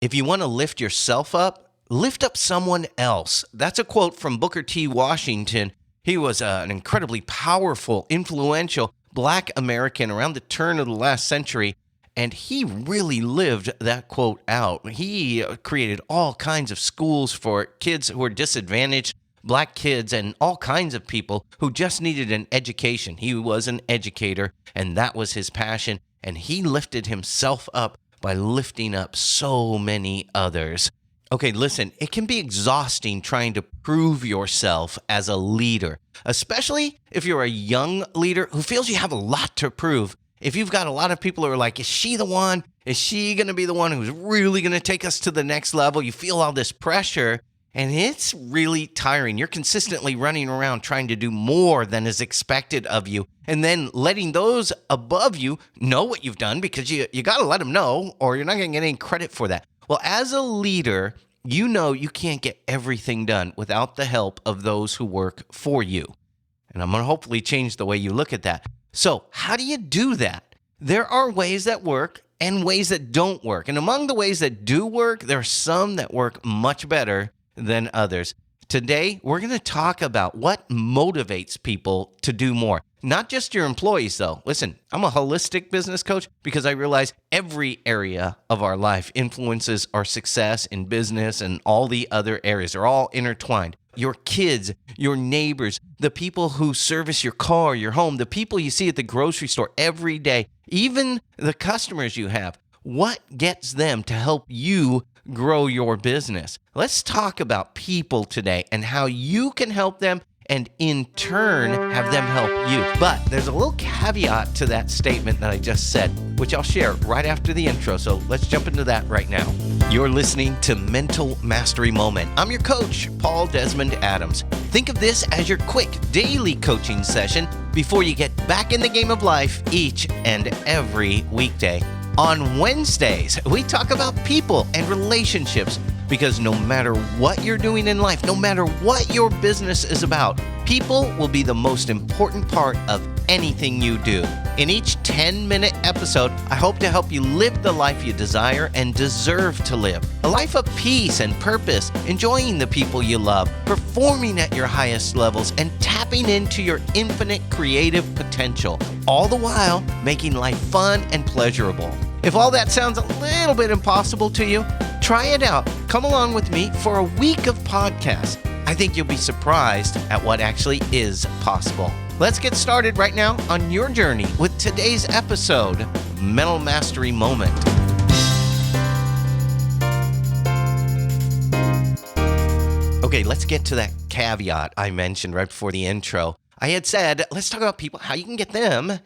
If you want to lift yourself up, lift up someone else. That's a quote from Booker T. Washington. He was an incredibly powerful, influential Black American around the turn of the last century, and he really lived that quote out. He created all kinds of schools for kids who were disadvantaged, Black kids, and all kinds of people who just needed an education. He was an educator, and that was his passion, and he lifted himself up by lifting up so many others. Okay, listen, it can be exhausting trying to prove yourself as a leader, especially if you're a young leader who feels you have a lot to prove. If you've got a lot of people who are like, is she the one? Is she going to be the one who's really going to take us to the next level? You feel all this pressure, and it's really tiring. You're consistently running around trying to do more than is expected of you, and then letting those above you know what you've done, because you got to let them know, or you're not going to get any credit for that. Well, as a leader, you know you can't get everything done without the help of those who work for you. And I'm going to hopefully change the way you look at that. So how do you do that? There are ways that work and ways that don't work. And among the ways that do work, there are some that work much better than others. Today, we're going to talk about what motivates people to do more. Not just your employees, though. Listen, I'm a holistic business coach because I realize every area of our life influences our success in business and all the other areas. They're all intertwined. Your kids, your neighbors, the people who service your car, your home, the people you see at the grocery store every day, even the customers you have. What gets them to help you grow your business? Let's talk about people today and how you can help them and in turn have them help you. But there's a little caveat to that statement that I just said, which I'll share right after the intro. So let's jump into that right now. You're listening to Mental Mastery Moment. I'm your coach, Paul Desmond Adams. Think of this as your quick daily coaching session before you get back in the game of life each and every weekday. On Wednesdays, we talk about people and relationships, because no matter what you're doing in life, no matter what your business is about, people will be the most important part of anything you do. In each 10-minute episode, I hope to help you live the life you desire and deserve to live. A life of peace and purpose, enjoying the people you love, performing at your highest levels, and tapping into your infinite creative potential, all the while making life fun and pleasurable. If all that sounds a little bit impossible to you, try it out. Come along with me for a week of podcasts. I think you'll be surprised at what actually is possible. Let's get started right now on your journey with today's episode, Mental Mastery Moment. Okay, let's get to that caveat I mentioned right before the intro. I had said, let's talk about people, how you can get them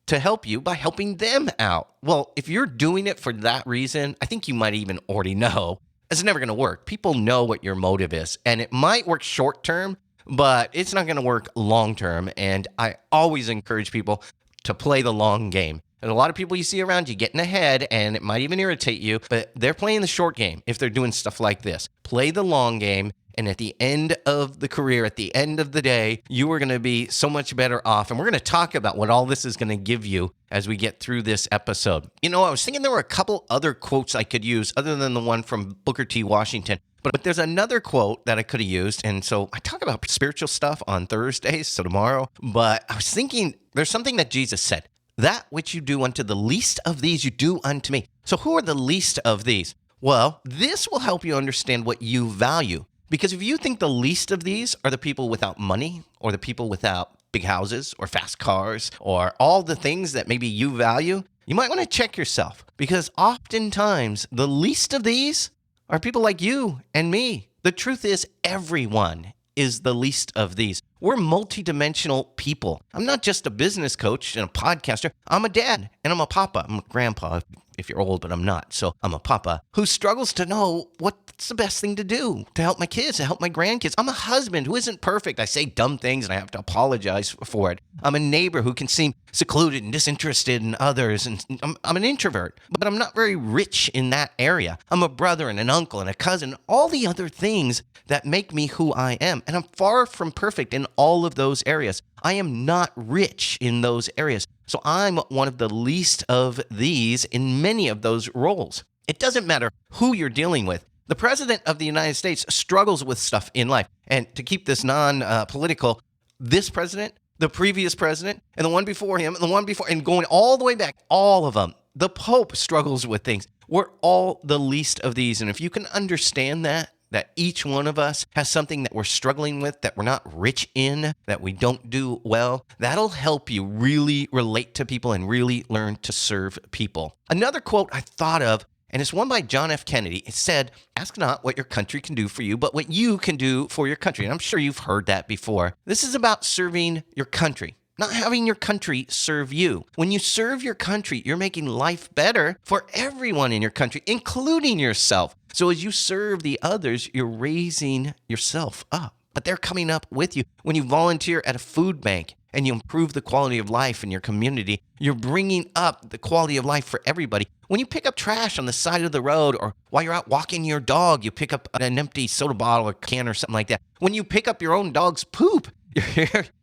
to help you by helping them out. Well, if you're doing it for that reason, I think you might even already know it's never going to work. People know what your motive is, and it might work short term, but it's not going to work long term. And I always encourage people to play the long game. And a lot of people you see around you getting ahead, and it might even irritate you, but they're playing the short game if they're doing stuff like this. Play the long game. And at the end of the career, at the end of the day, you are going to be so much better off. And we're going to talk about what all this is going to give you as we get through this episode. You know, I was thinking there were a couple other quotes I could use other than the one from Booker T. Washington. But there's another quote that I could have used. And so I talk about spiritual stuff on Thursdays, so tomorrow. But I was thinking there's something that Jesus said. That which you do unto the least of these, you do unto me. So who are the least of these? Well, this will help you understand what you value. Because if you think the least of these are the people without money, or the people without big houses or fast cars, or all the things that maybe you value, you might want to check yourself. Because oftentimes the least of these are people like you and me. The truth is everyone is the least of these. We're multidimensional people. I'm not just a business coach and a podcaster. I'm a dad and I'm a papa. I'm a grandpa if you're old, but I'm not. So I'm a papa who struggles to know what's the best thing to do to help my kids, to help my grandkids. I'm a husband who isn't perfect. I say dumb things and I have to apologize for it. I'm a neighbor who can seem secluded and disinterested in others. And I'm an introvert, but I'm not very rich in that area. I'm a brother and an uncle and a cousin, all the other things that make me who I am. And I'm far from perfect in all of those areas. I am not rich in those areas. So I'm one of the least of these in many of those roles. It doesn't matter who you're dealing with. The president of the United States struggles with stuff in life. And to keep this non-political, this president, the previous president, and the one before him, and the one before, and going all the way back, all of them. The Pope struggles with things. We're all the least of these. And if you can understand that each one of us has something that we're struggling with, that we're not rich in, that we don't do well, that'll help you really relate to people and really learn to serve people. Another quote I thought of, and it's one by John F. Kennedy. It said, "Ask not what your country can do for you, but what you can do for your country." And I'm sure you've heard that before. This is about serving your country, not having your country serve you. When you serve your country, you're making life better for everyone in your country, including yourself. So as you serve the others, you're raising yourself up. But they're coming up with you. When you volunteer at a food bank and you improve the quality of life in your community, you're bringing up the quality of life for everybody. When you pick up trash on the side of the road, or while you're out walking your dog, you pick up an empty soda bottle or can or something like that. When you pick up your own dog's poop,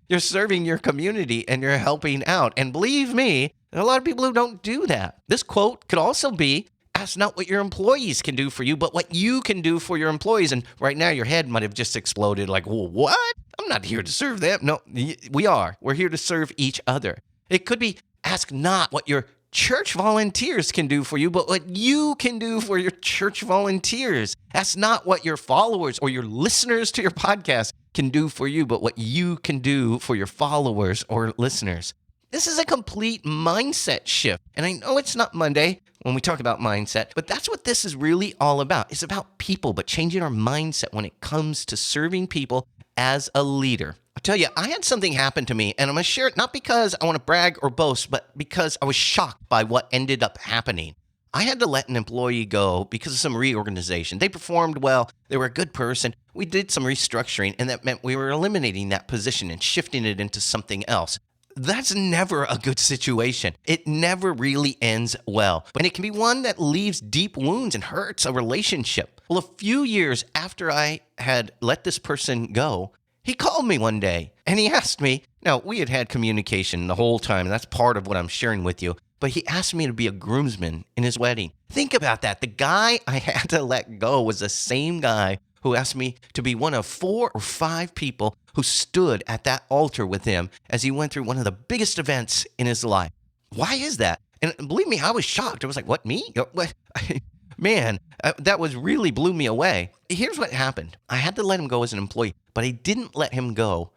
you're serving your community and you're helping out. And believe me, there are a lot of people who don't do that. This quote could also be, "Ask not what your employees can do for you, but what you can do for your employees." And right now your head might have just exploded like, well, what? I'm not here to serve them. No, we are. We're here to serve each other. It could be, "Ask not what your church volunteers can do for you, but what you can do for your church volunteers." Ask not what your followers or your listeners to your podcast can do for you, but what you can do for your followers or listeners. This is a complete mindset shift. And I know it's not Monday when we talk about mindset, but that's what this is really all about. It's about people, but changing our mindset when it comes to serving people as a leader. I'll tell you, I had something happen to me, and I'm going to share it not because I want to brag or boast, but because I was shocked by what ended up happening. I had to let an employee go because of some reorganization. They performed well. They were a good person. We did some restructuring, and that meant we were eliminating that position and shifting it into something else. That's never a good situation. It never really ends well. And it can be one that leaves deep wounds and hurts a relationship. Well, a few years after I had let this person go, he called me one day and he asked me, now we had had communication the whole time, and that's part of what I'm sharing with you, but he asked me to be a groomsman in his wedding. Think about that. The guy I had to let go was the same guy who asked me to be one of 4 or 5 people who stood at that altar with him as he went through one of the biggest events in his life. Why is that? And believe me, I was shocked. I was like, what, me? What? Man, that was really blew me away. Here's what happened. I had to let him go as an employee, but I didn't let him go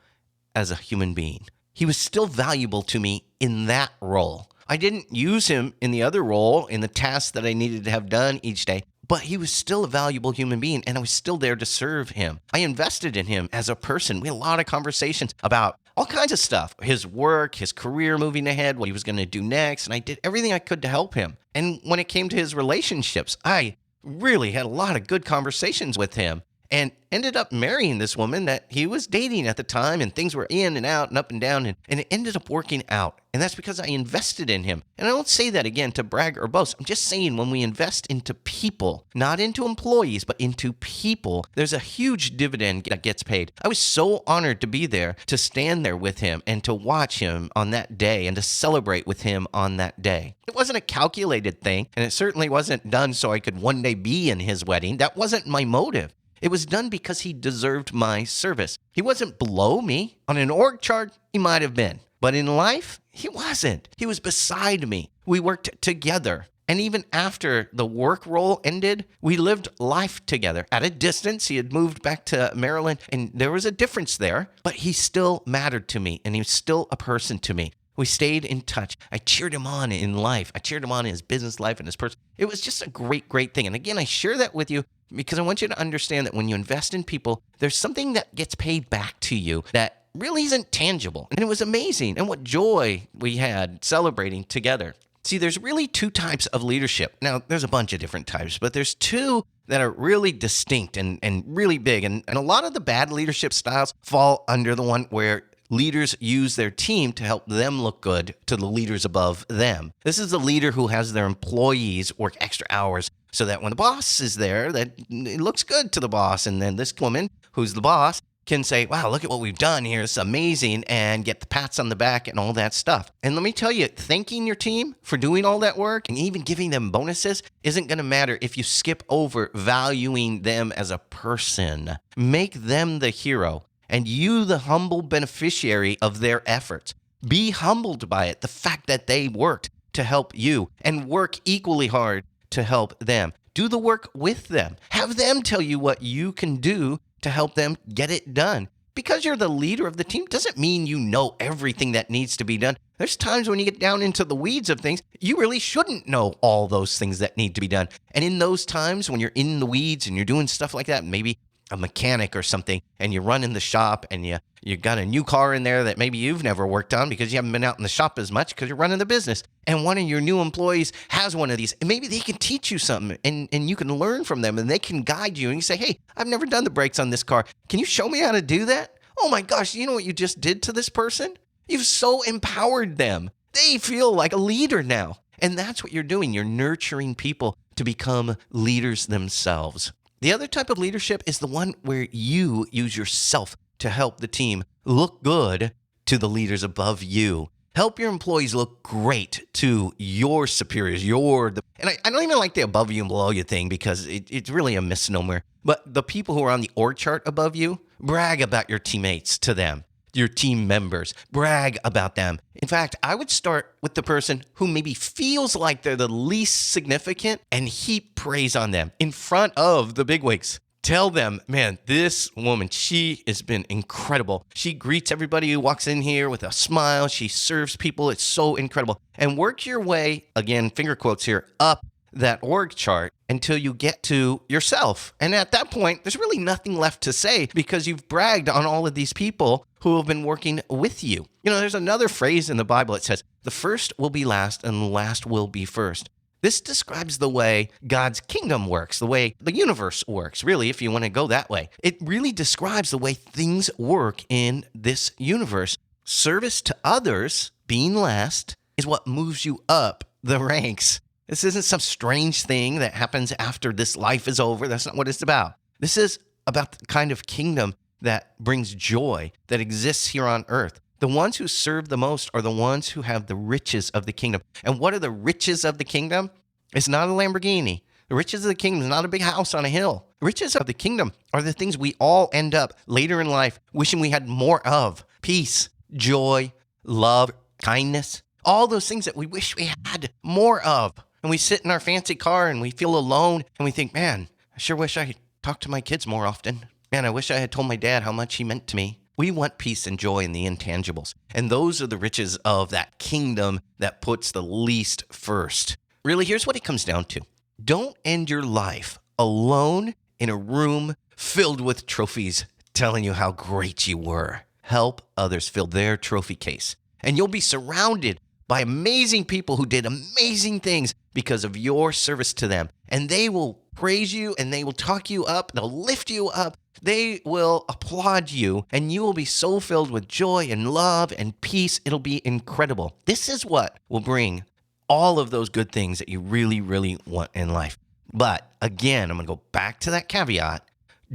as a human being. He was still valuable to me in that role. I didn't use him in the other role, in the tasks that I needed to have done each day, but he was still a valuable human being, and I was still there to serve him. I invested in him as a person. We had a lot of conversations about all kinds of stuff, his work, his career moving ahead, what he was going to do next, and I did everything I could to help him. And when it came to his relationships, I really had a lot of good conversations with him and ended up marrying this woman that he was dating at the time, and things were in and out and up and down, and it ended up working out. And that's because I invested in him. And I don't say that again to brag or boast. I'm just saying when we invest into people, not into employees, but into people, there's a huge dividend that gets paid. I was so honored to be there, to stand there with him and to watch him on that day and to celebrate with him on that day. It wasn't a calculated thing, and it certainly wasn't done so I could one day be in his wedding. That wasn't my motive. It was done because he deserved my service. He wasn't below me. On an org chart, he might have been. But in life, he wasn't. He was beside me. We worked together. And even after the work role ended, we lived life together. At a distance, he had moved back to Maryland, and there was a difference there. But he still mattered to me, and he was still a person to me. We stayed in touch. I cheered him on in life. I cheered him on in his business life and his person. It was just a great, great thing. And again, I share that with you because I want you to understand that when you invest in people, there's something that gets paid back to you that really isn't tangible. And it was amazing. And what joy we had celebrating together. See, there's really 2 types of leadership. Now, there's a bunch of different types, but there's 2 that are really distinct and really big. And a lot of the bad leadership styles fall under the one where leaders use their team to help them look good to the leaders above them. This is the leader who has their employees work extra hours so that when the boss is there, that it looks good to the boss. And then this woman, who's the boss, can say, wow, look at what we've done here. It's amazing, and get the pats on the back and all that stuff. And let me tell you, thanking your team for doing all that work and even giving them bonuses isn't going to matter if you skip over valuing them as a person. Make them the hero and you the humble beneficiary of their efforts. Be humbled by it, the fact that they worked to help you, and work equally hard to help them. Do the work with them. Have them tell you what you can do to help them get it done. Because you're the leader of the team doesn't mean you know everything that needs to be done. There's times when you get down into the weeds of things, you really shouldn't know all those things that need to be done. And in those times when you're in the weeds and you're doing stuff like that, maybe a mechanic or something, and you run in the shop and you got a new car in there that maybe you've never worked on because you haven't been out in the shop as much because you're running the business. And one of your new employees has one of these, and maybe they can teach you something and you can learn from them and they can guide you. And you say, hey, I've never done the brakes on this car. Can you show me how to do that? Oh my gosh, you know what you just did to this person? You've so empowered them. They feel like a leader now. And that's what you're doing. You're nurturing people to become leaders themselves. The other type of leadership is the one where you use yourself to help the team look good to the leaders above you. Help your employees look great to your superiors. And I don't even like the above you and below you thing because it's really a misnomer. But the people who are on the org chart above you, brag about your teammates to them. Your team members, brag about them. In fact, I would start with the person who maybe feels like they're the least significant and heap praise on them in front of the bigwigs. Tell them, man, this woman, she has been incredible. She greets everybody who walks in here with a smile. She serves people. It's so incredible. And work your way, again, finger quotes here, up that org chart until you get to yourself. And at that point, there's really nothing left to say because you've bragged on all of these people who have been working with you. You know, there's another phrase in the Bible that says, the first will be last and the last will be first. This describes the way God's kingdom works, the way the universe works, really, if you want to go that way. It really describes the way things work in this universe. Service to others, being last, is what moves you up the ranks. This isn't some strange thing that happens after this life is over. That's not what it's about. This is about the kind of kingdom that brings joy, that exists here on earth. The ones who serve the most are the ones who have the riches of the kingdom. And what are the riches of the kingdom? It's not a Lamborghini. The riches of the kingdom is not a big house on a hill. The riches of the kingdom are the things we all end up later in life wishing we had more of. Peace, joy, love, kindness, all those things that we wish we had more of. And we sit in our fancy car and we feel alone and we think, man, I sure wish I could talk to my kids more often. Man, I wish I had told my dad how much he meant to me. We want peace and joy in the intangibles. And those are the riches of that kingdom that puts the least first. Really, here's what it comes down to. Don't end your life alone in a room filled with trophies telling you how great you were. Help others fill their trophy case. And you'll be surrounded by amazing people who did amazing things because of your service to them. And they will praise you and they will talk you up. They'll lift you up. They will applaud you and you will be so filled with joy and love and peace. It'll be incredible. This is what will bring all of those good things that you really, really want in life. But again, I'm going to go back to that caveat.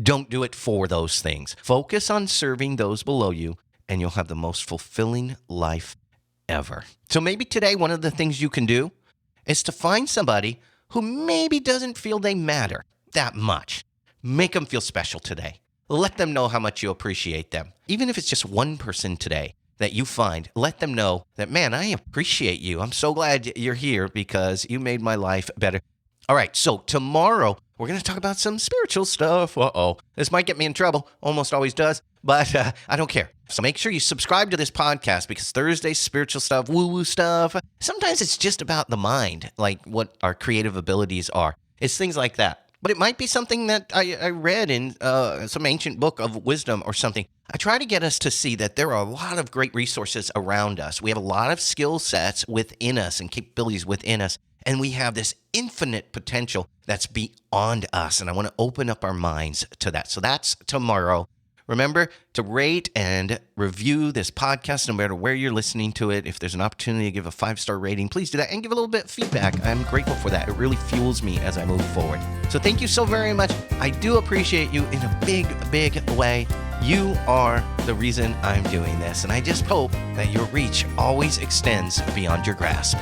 Don't do it for those things. Focus on serving those below you and you'll have the most fulfilling life ever. So maybe today, one of the things you can do is to find somebody who maybe doesn't feel they matter that much. Make them feel special today. Let them know how much you appreciate them. Even if it's just one person today that you find, let them know that, man, I appreciate you. I'm so glad you're here because you made my life better. All right, so tomorrow we're going to talk about some spiritual stuff. This might get me in trouble. Almost always does, but I don't care. So make sure you subscribe to this podcast because Thursday's spiritual stuff, woo-woo stuff, sometimes it's just about the mind, like what our creative abilities are. It's things like that. But it might be something that I read in some ancient book of wisdom or something. I try to get us to see that there are a lot of great resources around us. We have a lot of skill sets within us and capabilities within us. And we have this infinite potential that's beyond us. And I want to open up our minds to that. So that's tomorrow. Remember to rate and review this podcast no matter where you're listening to it. If there's an opportunity to give a 5-star rating, please do that and give a little bit of feedback. I'm grateful for that. It really fuels me as I move forward. So thank you so very much. I do appreciate you in a big, big way. You are the reason I'm doing this, and I just hope that your reach always extends beyond your grasp.